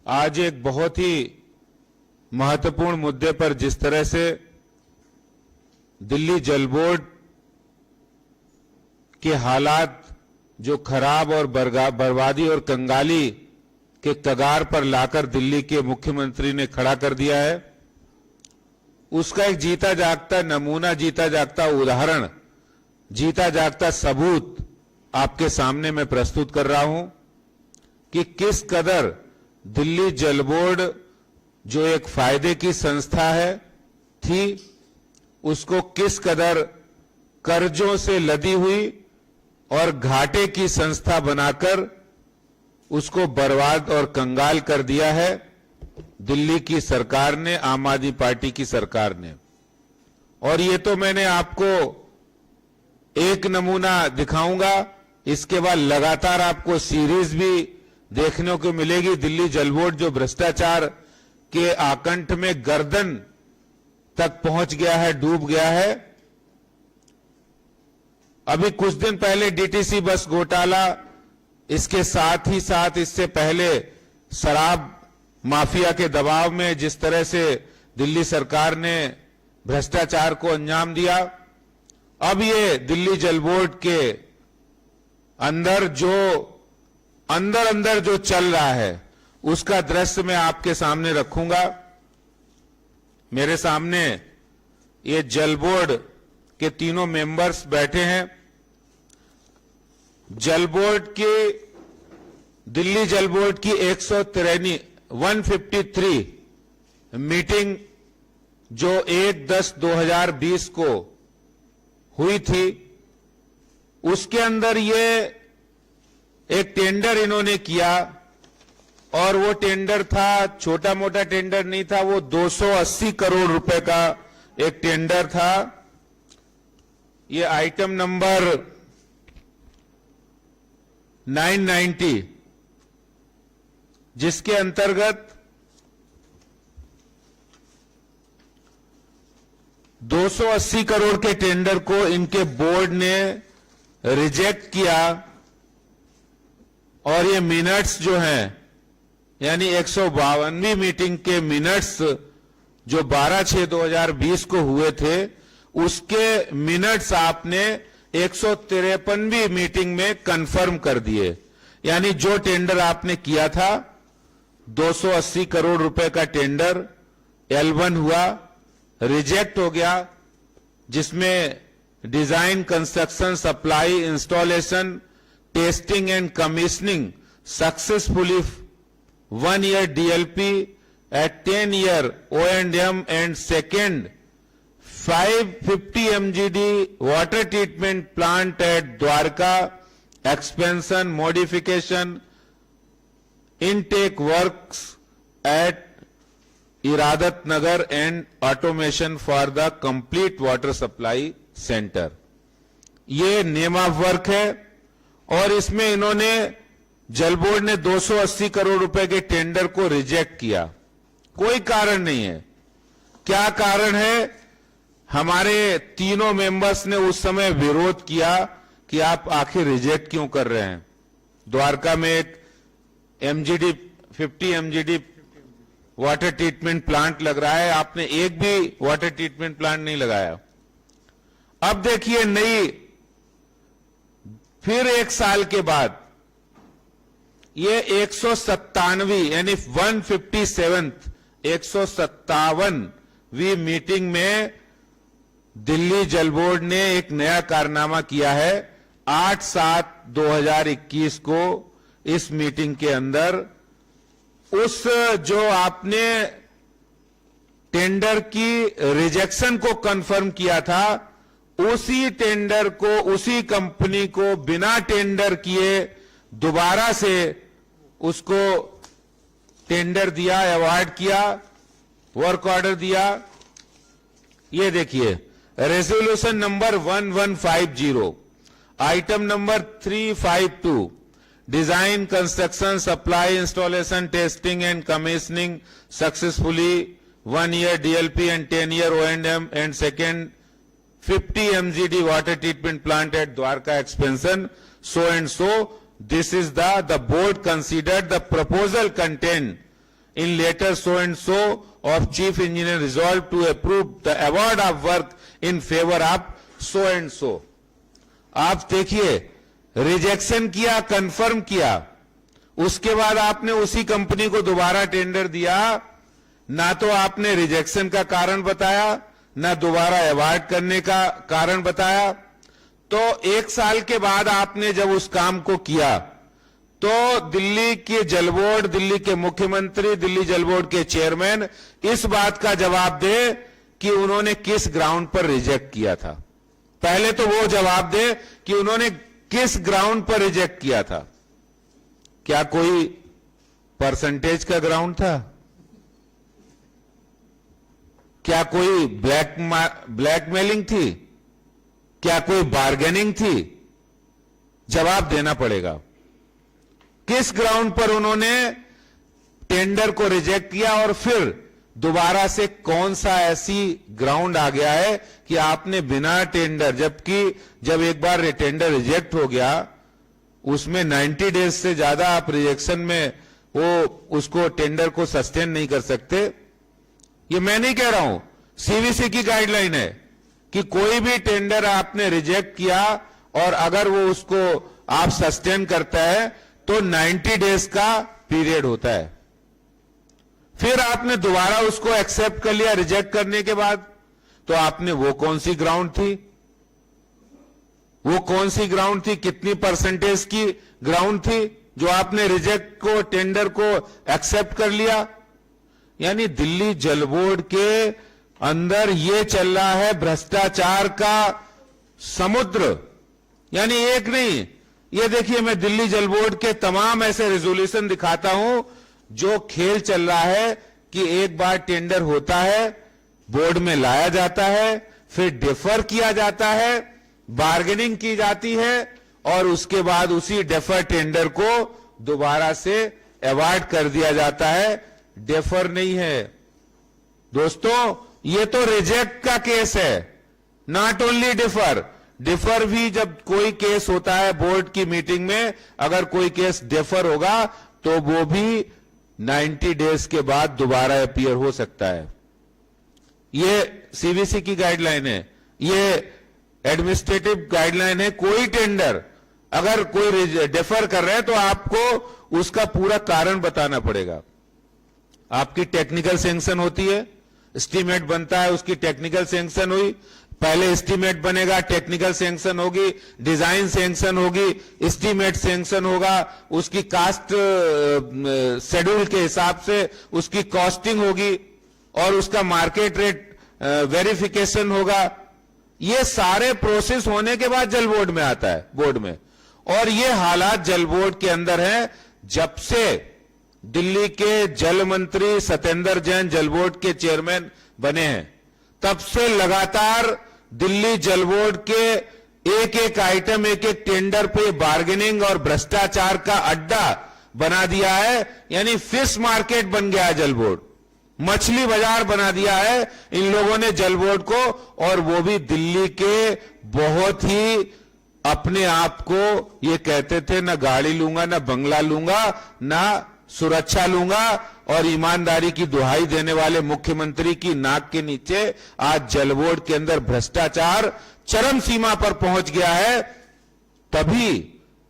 आज एक बहुत ही महत्वपूर्ण मुद्दे पर जिस तरह से दिल्ली जल बोर्ड के हालात जो खराब और बर्बादी और कंगाली के कगार पर लाकर दिल्ली के मुख्यमंत्री ने खड़ा कर दिया है, उसका एक जीता जागता नमूना, जीता जागता उदाहरण, जीता जागता सबूत आपके सामने मैं प्रस्तुत कर रहा हूं कि किस कदर दिल्ली जल बोर्ड जो एक फायदे की संस्था है थी, उसको किस कदर कर्जों से लदी हुई और घाटे की संस्था बनाकर उसको बर्बाद और कंगाल कर दिया है दिल्ली की सरकार ने, आम आदमी पार्टी की सरकार ने। और ये तो मैंने आपको एक नमूना दिखाऊंगा, इसके बाद लगातार आपको सीरीज भी देखने को मिलेगी। दिल्ली जल बोर्ड जो भ्रष्टाचार के आकंठ में गर्दन तक पहुंच गया है, डूब गया है। अभी कुछ दिन पहले डीटीसी बस घोटाला, इसके साथ ही साथ इससे पहले शराब माफिया के दबाव में जिस तरह से दिल्ली सरकार ने भ्रष्टाचार को अंजाम दिया, अब ये दिल्ली जल बोर्ड के अंदर जो चल रहा है उसका दृश्य मैं आपके सामने रखूंगा। मेरे सामने ये जल बोर्ड के तीनों मेंबर्स बैठे हैं। जल बोर्ड की, दिल्ली जल बोर्ड की 153 मीटिंग जो 1/10/2020 को हुई थी, उसके अंदर ये एक टेंडर इन्होंने किया और वो टेंडर था, छोटा मोटा टेंडर नहीं था, वो 280 करोड़ रुपए का एक टेंडर था। ये आइटम नंबर 990, जिसके अंतर्गत 280 करोड़ के टेंडर को इनके बोर्ड ने रिजेक्ट किया। और ये मिनट्स जो हैं, यानी 152वीं मीटिंग के मिनट्स जो 12/6/2020 को हुए थे, उसके मिनट्स आपने 153वीं मीटिंग में कंफर्म कर दिए। यानी जो टेंडर आपने किया था 280 करोड़ रुपए का टेंडर L1 हुआ, रिजेक्ट हो गया, जिसमें design, construction, supply, installation, testing and commissioning successfully 1 year DLP at 10 year O&M and second 550 MGD water treatment plant at Dwarka, expansion, modification, intake works at Iradat Nagar and automation for the complete water supply center। ये name of work है और इसमें इन्होंने, जल board ने 280 करोड़ रुपए के tender को रिजेक्ट किया। कोई कारण नहीं है। क्या कारण है? हमारे तीनों मेंबर्स ने उस समय विरोध किया कि आप आखिर रिजेक्ट क्यों कर रहे हैं। द्वारका में एक 50 MGD वाटर ट्रीटमेंट प्लांट लग रहा है, आपने एक भी वाटर ट्रीटमेंट प्लांट नहीं लगाया। अब देखिए फिर एक साल के बाद ये 157वीं यानी 157वीं मीटिंग में दिल्ली जल बोर्ड ने एक नया कारनामा किया है। 8/7/2021 को इस मीटिंग के अंदर उस जो आपने टेंडर की रिजेक्शन को कंफर्म किया था, उसी टेंडर को, उसी कंपनी को बिना टेंडर किए दोबारा से उसको टेंडर दिया, अवार्ड किया, वर्क ऑर्डर दिया। ये देखिए resolution number 1150, item number 352, design, construction, supply, installation, testing and commissioning successfully 1 year DLP and 10 year O&M and second 50 MGD water treatment plant at Dwarka expansion, so and so. This is the board considered the proposal contained in letter so and so of chief engineer resolved to approve the award of work in favor of so and so. आप देखिए, rejection किया, confirm किया, उसके बाद आपने उसी company को दोबारा टेंडर दिया, ना तो आपने रिजेक्शन का कारण बताया, ना दोबारा अवार्ड करने का कारण बताया। तो 1 साल के बाद आपने जब उस काम को किया तो दिल्ली के जल बोर्ड, दिल्ली के मुख्यमंत्री, दिल्ली जल बोर्ड के चेयरमैन इस बात का जवाब दे कि उन्होंने किस ग्राउंड पर रिजेक्ट किया था। पहले तो वो जवाब दे कि उन्होंने किस ग्राउंड पर रिजेक्ट किया था। क्या कोई परसेंटेज का ग्राउंड था? क्या कोई ब्लैकमेलिंग थी? क्या कोई बार्गेनिंग थी? जवाब देना पड़ेगा। किस ग्राउंड पर उन्होंने टेंडर को रिजेक्ट किया और फिर दोबारा से कौन सा ऐसी ग्राउंड आ गया है कि आपने बिना टेंडर, जबकि जब एक बार टेंडर रिजेक्ट हो गया उसमें 90 डेज से ज्यादा आप रिजेक्शन में वो उसको टेंडर को सस्टेन नहीं कर सकते। ये मैं नहीं कह रहा हूं, सीवीसी की गाइडलाइन है कि कोई भी टेंडर आपने रिजेक्ट किया और अगर वो उसको आप सस्टेन करता है तो 90 डेज का पीरियड होता है। फिर आपने दोबारा उसको एक्सेप्ट कर लिया रिजेक्ट करने के बाद, तो आपने वो कौन सी ग्राउंड थी? वो कौन सी ग्राउंड थी? कितनी परसेंटेज की ग्राउंड थी जो आपने रिजेक्ट को, टेंडर को एक्सेप्ट कर लिया? यानी दिल्ली जल बोर्ड के अंदर ये चल रहा है भ्रष्टाचार का समुद्र। यानी एक नहीं, ये देखिए, मैं दिल्ली जल बोर्ड के तमाम ऐसे रेजोल्यूशन दिखाता हूं जो खेल चल रहा है कि एक बार टेंडर होता है, बोर्ड में लाया जाता है, फिर डिफर किया जाता है, बार्गेनिंग की जाती है और उसके बाद उसी डिफर टेंडर को दोबारा से अवार्ड कर दिया जाता है। डिफर नहीं है दोस्तों, ये तो रिजेक्ट का केस है, नॉट ओनली डिफर। डिफर भी जब कोई केस होता है बोर्ड की मीटिंग में, अगर कोई केस डिफर होगा तो वो भी 90 डेज के बाद दोबारा अपीयर हो सकता है। ये सीवीसी की गाइडलाइन है, ये एडमिनिस्ट्रेटिव गाइडलाइन है। कोई टेंडर अगर कोई डिफर कर रहे हैं तो आपको उसका पूरा कारण बताना पड़ेगा। आपकी टेक्निकल सैंक्शन होती है, एस्टीमेट बनता है, उसकी टेक्निकल सैंक्शन हुई, पहले एस्टीमेट बनेगा, टेक्निकल सैंक्शन होगी, डिजाइन सैंक्शन होगी, एस्टीमेट सैंक्शन होगा, उसकी कास्ट शेड्यूल के हिसाब से उसकी कॉस्टिंग होगी और उसका मार्केट रेट वेरिफिकेशन होगा। ये सारे प्रोसेस होने के बाद जल बोर्ड में आता है, बोर्ड में। और ये हालात जल बोर्ड के अंदर है जब से दिल्ली के जल मंत्री सत्येंद्र जैन जल बोर्ड के चेयरमैन बने हैं, तब से लगातार दिल्ली जल बोर्ड के एक एक आइटम, एक एक टेंडर पे बार्गेनिंग और भ्रष्टाचार का अड्डा बना दिया है। यानी फिश मार्केट बन गया है जल बोर्ड, मछली बाजार बना दिया है इन लोगों ने जल बोर्ड को। और वो भी दिल्ली के बहुत ही अपने आप को ये कहते थे, ना गाड़ी लूंगा, ना बंगला लूंगा, ना सुरक्षा लूंगा, और ईमानदारी की दुहाई देने वाले मुख्यमंत्री की नाक के नीचे आज जल बोर्ड के अंदर भ्रष्टाचार चरम सीमा पर पहुंच गया है। तभी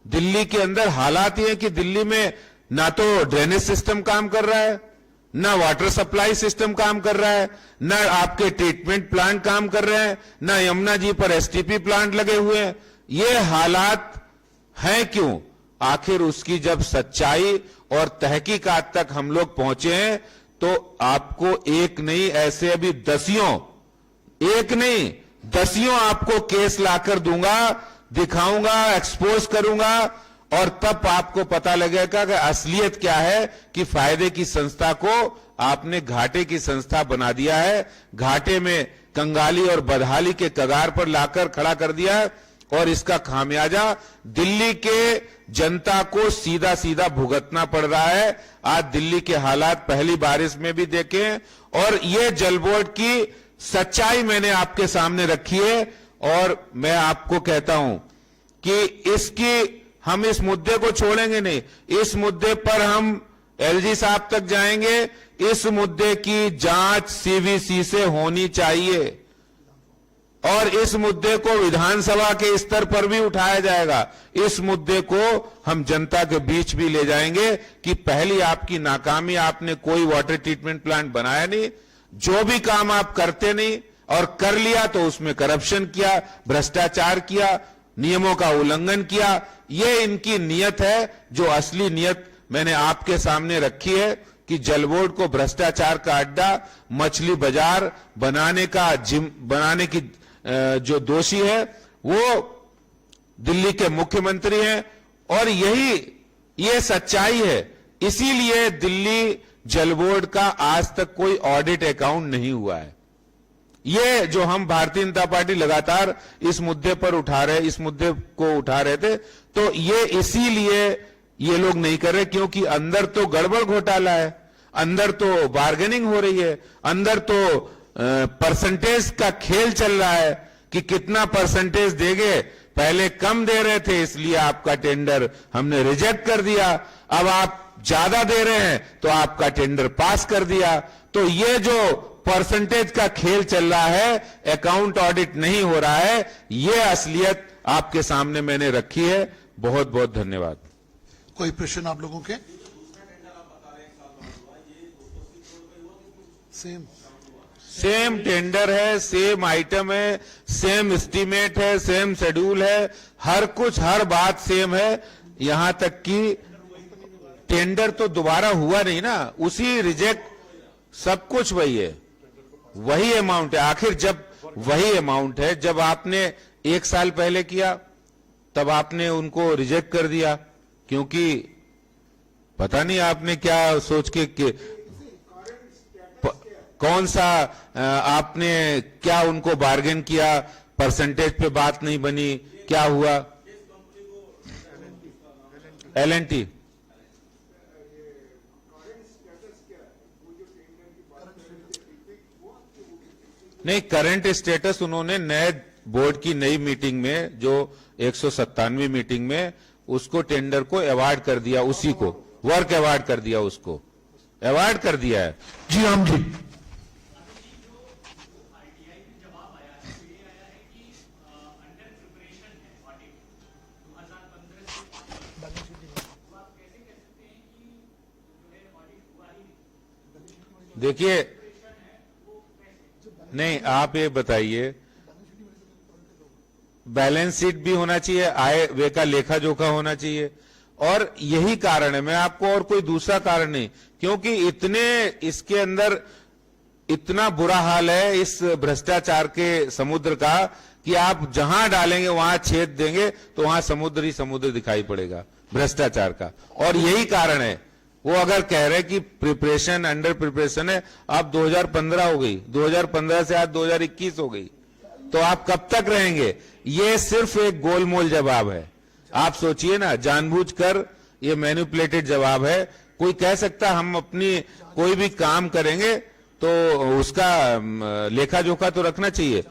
दिल्ली के अंदर हालात ये कि दिल्ली में ना तो ड्रेनेज सिस्टम काम कर रहा है, ना वाटर सप्लाई सिस्टम काम कर रहा है, ना आपके ट्रीटमेंट प्लांट काम कर रहे हैं, ना यमुना जी पर एसटीपी प्लांट लगे हुए हैं। ये हालात हैं क्यों? आखिर उसकी जब सच्चाई और तहकीकात तक हम लोग पहुंचे हैं तो आपको एक नहीं, ऐसे अभी दसियों, एक नहीं दसियों आपको केस लाकर दूंगा, दिखाऊंगा, एक्सपोज करूंगा, और तब आपको पता लगेगा कि असलियत क्या है कि फायदे की संस्था को आपने घाटे की संस्था बना दिया है, घाटे में कंगाली और बदहाली के कगार पर लाकर खड़ा कर दिया है। और इसका खामियाजा दिल्ली के जनता को सीधा सीधा भुगतना पड़ रहा है। आज दिल्ली के हालात पहली बारिश में भी देखे हैं और ये जल बोर्ड की सच्चाई मैंने आपके सामने रखी है। और मैं आपको कहता हूं कि हम इस मुद्दे को छोड़ेंगे नहीं, इस मुद्दे पर हम एलजी साहब तक जाएंगे। इस मुद्दे की जांच सीवीसी से होनी चाहिए और इस मुद्दे को विधानसभा के स्तर पर भी उठाया जाएगा। इस मुद्दे को हम जनता के बीच भी ले जाएंगे कि पहली आपकी नाकामी, आपने कोई वाटर ट्रीटमेंट प्लांट बनाया नहीं, जो भी काम आप करते नहीं और कर लिया तो उसमें करप्शन किया, भ्रष्टाचार किया, नियमों का उल्लंघन किया। ये इनकी नीयत है, जो असली नीयत मैंने आपके सामने रखी है कि जल बोर्ड को भ्रष्टाचार का अड्डा, मछली बाजार बनाने की जो दोषी है वो दिल्ली के मुख्यमंत्री हैं और ये सच्चाई है। इसीलिए दिल्ली जल बोर्ड का आज तक कोई ऑडिट अकाउंट नहीं हुआ है। ये जो हम भारतीय जनता पार्टी लगातार इस मुद्दे पर इस मुद्दे को उठा रहे थे, तो ये इसीलिए ये लोग नहीं कर रहे क्योंकि अंदर तो गड़बड़ घोटाला है, अंदर तो बार्गेनिंग हो रही है, अंदर तो परसेंटेज का खेल चल रहा है कि कितना परसेंटेज देंगे। पहले कम दे रहे थे इसलिए आपका टेंडर हमने रिजेक्ट कर दिया, अब आप ज्यादा दे रहे हैं तो आपका टेंडर पास कर दिया। तो ये जो परसेंटेज का खेल चल रहा है, अकाउंट ऑडिट नहीं हो रहा है, ये असलियत आपके सामने मैंने रखी है। बहुत बहुत धन्यवाद। कोई प्रश्न आप लोगों के? सेम टेंडर है, सेम आइटम है, सेम एस्टीमेट है, सेम शेड्यूल है, हर कुछ, हर बात सेम है। यहां तक कि टेंडर तो दोबारा हुआ नहीं ना, उसी रिजेक्ट, सब कुछ वही है, वही अमाउंट है। आखिर जब वही अमाउंट है, जब आपने 1 साल पहले किया तब आपने उनको रिजेक्ट कर दिया, क्योंकि पता नहीं आपने क्या सोच के कौन सा आपने क्या उनको बार्गेन किया, परसेंटेज पे बात नहीं बनी, क्या हुआ? L&T नहीं, करंट स्टेटस उन्होंने नए बोर्ड की नई मीटिंग में, जो 197वीं मीटिंग में, उसको टेंडर को अवार्ड कर दिया, उसी को वर्क अवार्ड कर दिया, उसको अवार्ड कर दिया है। जी राम जी, देखिए, नहीं, आप ये बताइए, बैलेंस शीट भी होना चाहिए, आय व्यय का लेखा जोखा होना चाहिए, और यही कारण है, मैं आपको और कोई दूसरा कारण नहीं, क्योंकि इसके अंदर इतना बुरा हाल है इस भ्रष्टाचार के समुद्र का कि आप जहां डालेंगे वहां छेद देंगे तो वहां समुद्र ही समुद्र दिखाई पड़ेगा भ्रष्टाचार का। और यही कारण है, वो अगर कह रहे कि प्रिपरेशन, अंडर प्रिपरेशन है, अब 2015 हो गई, 2015 से आज 2021 हो गई, तो आप कब तक रहेंगे? ये सिर्फ एक गोलमोल जवाब है। आप सोचिए ना, जानबूझकर ये मैनिपुलेटेड जवाब है। कोई कह सकता हम अपनी कोई भी काम करेंगे तो उसका लेखा जोखा तो रखना चाहिए।